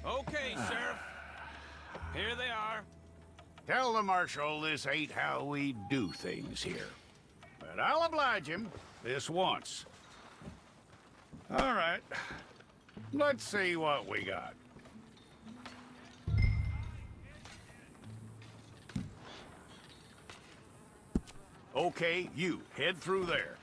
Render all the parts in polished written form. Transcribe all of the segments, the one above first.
Okay, Sheriff. Here they are. Tell the Marshal this ain't how we do things here. But I'll oblige him this once. All right. Let's see what we got. Okay, you head through there.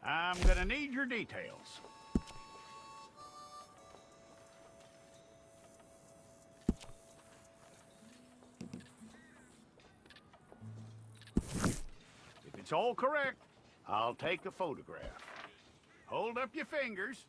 I'm gonna need your details. If it's all correct, I'll take a photograph. Hold up your fingers.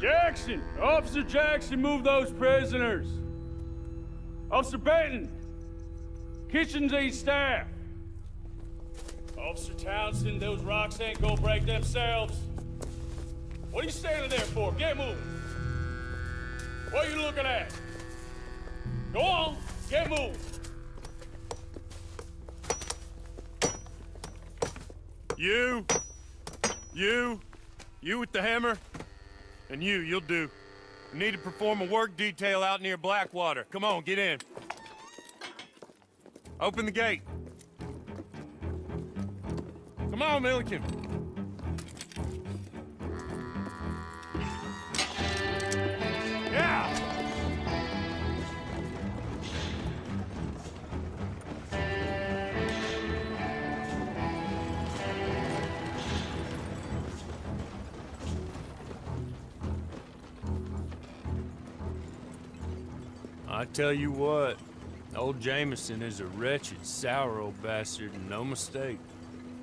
Jackson! Officer Jackson, move those prisoners! Officer Benton! Kitchens aid staff! Officer Townsend, those rocks ain't gonna break themselves. What are you standing there for? Get moving! What are you looking at? Go on, get moving! You with the hammer? And you'll do. We need to perform a work detail out near Blackwater. Come on, get in. Open the gate. Come on, Milliken. Yeah! I tell you what, old Jameson is a wretched, sour old bastard, and no mistake.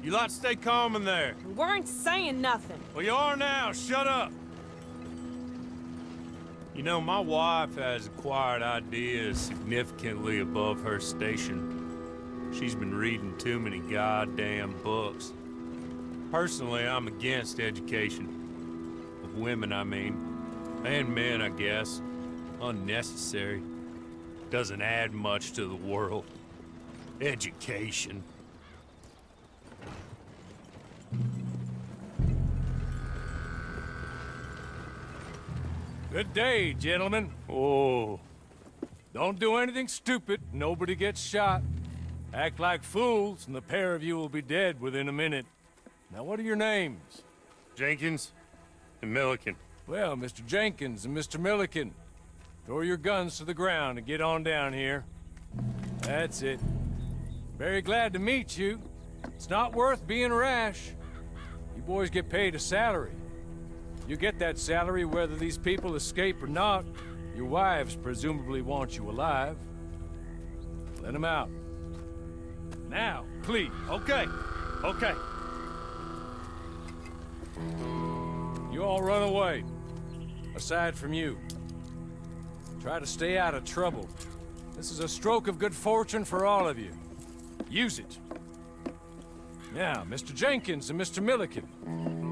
You lot stay calm in there. We weren't saying nothing. Well, you are now. Shut up. You know, my wife has acquired ideas significantly above her station. She's been reading too many goddamn books. Personally, I'm against education. Of women, I mean. And men, I guess. Unnecessary. Doesn't add much to the world. Education. Good day, gentlemen. Oh. Don't do anything stupid. Nobody gets shot. Act like fools, and the pair of you will be dead within a minute. Now, what are your names? Jenkins and Milliken. Well, Mr. Jenkins and Mr. Milliken, throw your guns to the ground and get on down here. That's it. Very glad to meet you. It's not worth being rash. You boys get paid a salary. You get that salary whether these people escape or not. Your wives presumably want you alive. Let them out. Now, please. Okay. You all run away. Aside from you. Try to stay out of trouble. This is a stroke of good fortune for all of you. Use it. Now, Mr. Jenkins and Mr. Milliken,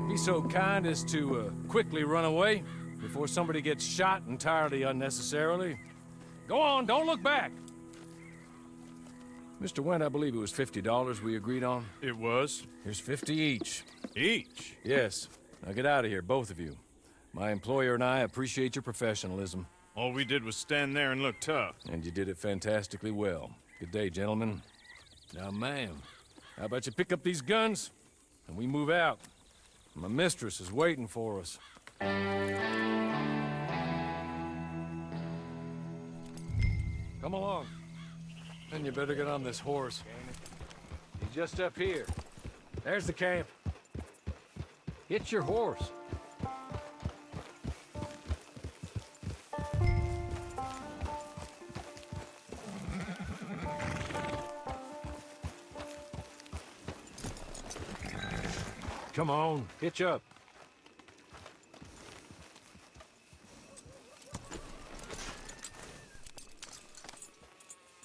be so kind as to quickly run away before somebody gets shot entirely unnecessarily. Go on, don't look back. Mr. Wendt, I believe it was $50 we agreed on. It was. Here's 50 each. Each? Yes. Now get out of here, both of you. My employer and I appreciate your professionalism. All we did was stand there and look tough. And you did it fantastically well. Good day, gentlemen. Now, ma'am, how about you pick up these guns and we move out? My mistress is waiting for us. Come along. Then you better get on this horse. He's just up here. There's the camp. Get your horse. Come on, hitch up.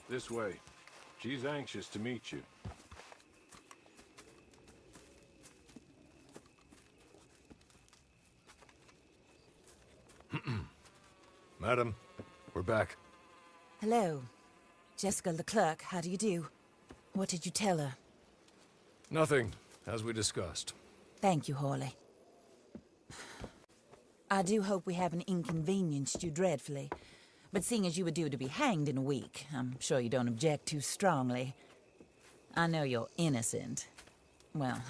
This way. She's anxious to meet you. Madam, we're back. Hello. Jessica LeCrerk, how do you do? What did you tell her? Nothing, as we discussed. Thank you, Hawley. I do hope we haven't inconvenienced you dreadfully. But seeing as you were due to be hanged in a week, I'm sure you don't object too strongly. I know you're innocent. Well,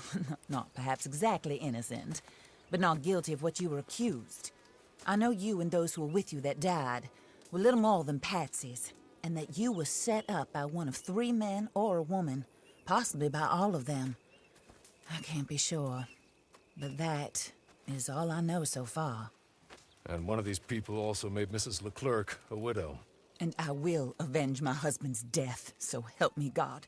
not perhaps exactly innocent, but not guilty of what you were accused. I know you and those who were with you that died were little more than patsies, and that you were set up by one of 3 men or a woman, possibly by all of them. I can't be sure, but that is all I know so far. And one of these people also made Mrs. LeCrerk a widow. And I will avenge my husband's death, so help me God.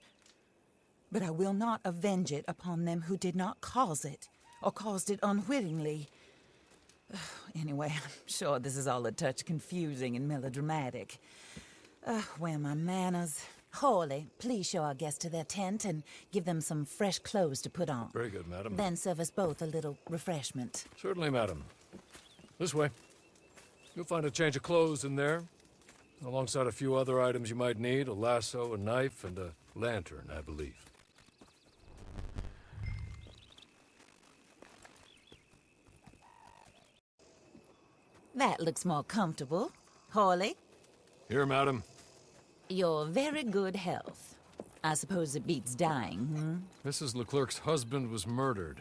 But I will not avenge it upon them who did not cause it, or caused it unwittingly. Anyway, I'm sure this is all a touch confusing and melodramatic. Where are my manners? Hawley, please show our guests to their tent and give them some fresh clothes to put on. Very good, madam. Then serve us both a little refreshment. Certainly, madam. This way. You'll find a change of clothes in there, alongside a few other items you might need, a lasso, a knife, and a lantern, I believe. That looks more comfortable. Hawley, Here, madam. your very good health. I suppose it beats dying, Mrs. LeClerc's husband was murdered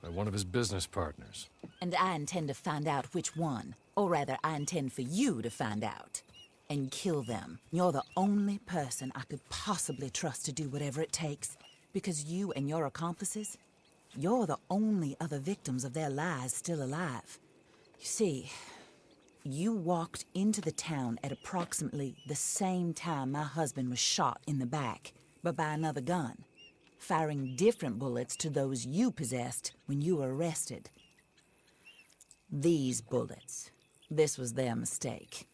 by one of his business partners. And I intend to find out which one. Or rather, I intend for you to find out. And kill them. You're the only person I could possibly trust to do whatever it takes. Because you and your accomplices, you're the only other victims of their lies still alive. You see, you walked into the town at approximately the same time my husband was shot in the back, but by another gun, firing different bullets to those you possessed when you were arrested. These bullets, this was their mistake.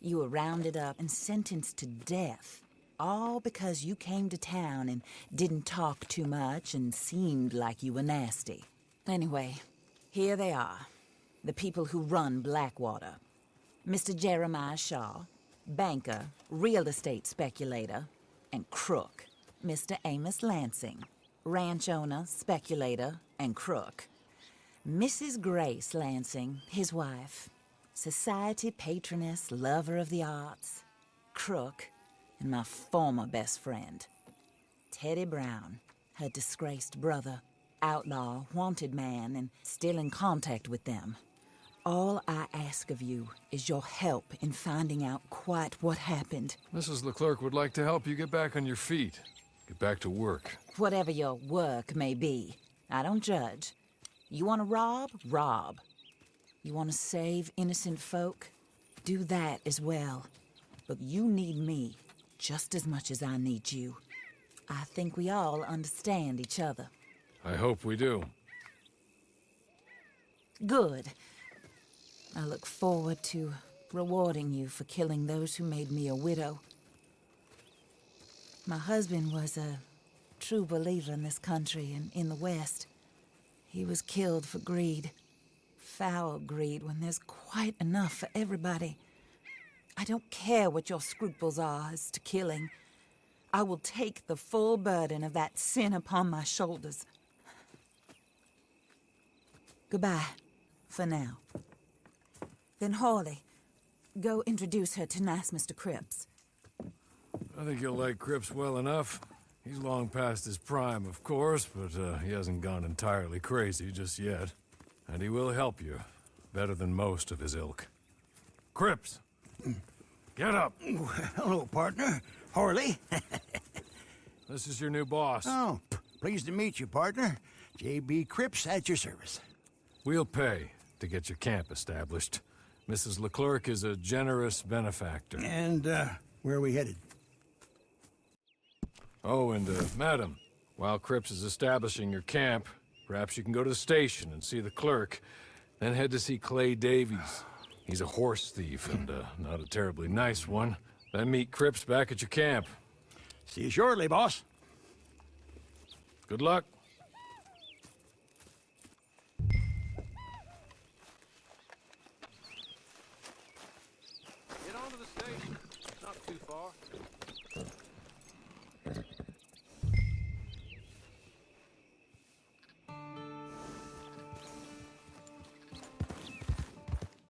You were rounded up and sentenced to death, all because you came to town and didn't talk too much and seemed like you were nasty. Anyway, here they are. The people who run Blackwater. Mr. Jeremiah Shaw, banker, real estate speculator, and crook. Mr. Amos Lansing, ranch owner, speculator, and crook. Mrs. Grace Lansing, his wife, society patroness, lover of the arts, crook, and my former best friend. Teddy Brown, her disgraced brother, outlaw, wanted man, and still in contact with them. All I ask of you is your help in finding out quite what happened. Mrs. LeClerc would like to help you get back on your feet. Get back to work. Whatever your work may be, I don't judge. You want to rob? Rob. You want to save innocent folk? Do that as well. But you need me just as much as I need you. I think we all understand each other. I hope we do. Good. I look forward to rewarding you for killing those who made me a widow. My husband was a true believer in this country and in the West. He was killed for greed. Foul greed when there's quite enough for everybody. I don't care what your scruples are as to killing. I will take the full burden of that sin upon my shoulders. Goodbye, for now. Then Hawley, go introduce her to nice Mr. Cripps. I think you'll like Cripps well enough. He's long past his prime, of course, but he hasn't gone entirely crazy just yet. And he will help you, better than most of his ilk. Cripps! Get up! Hello, partner. Hawley. This is your new boss. Oh, pleased to meet you, partner. J.B. Cripps at your service. We'll pay to get your camp established. Mrs. LeClerc is a generous benefactor. And, where are we headed? Oh, and, madam, while Cripps is establishing your camp, Perhaps you can go to the station and see the clerk, then head to see Clay Davies. He's a horse thief and not a terribly nice one. Then meet Cripps back at your camp. See you shortly, boss. Good luck. Get on to the station. It's not too far.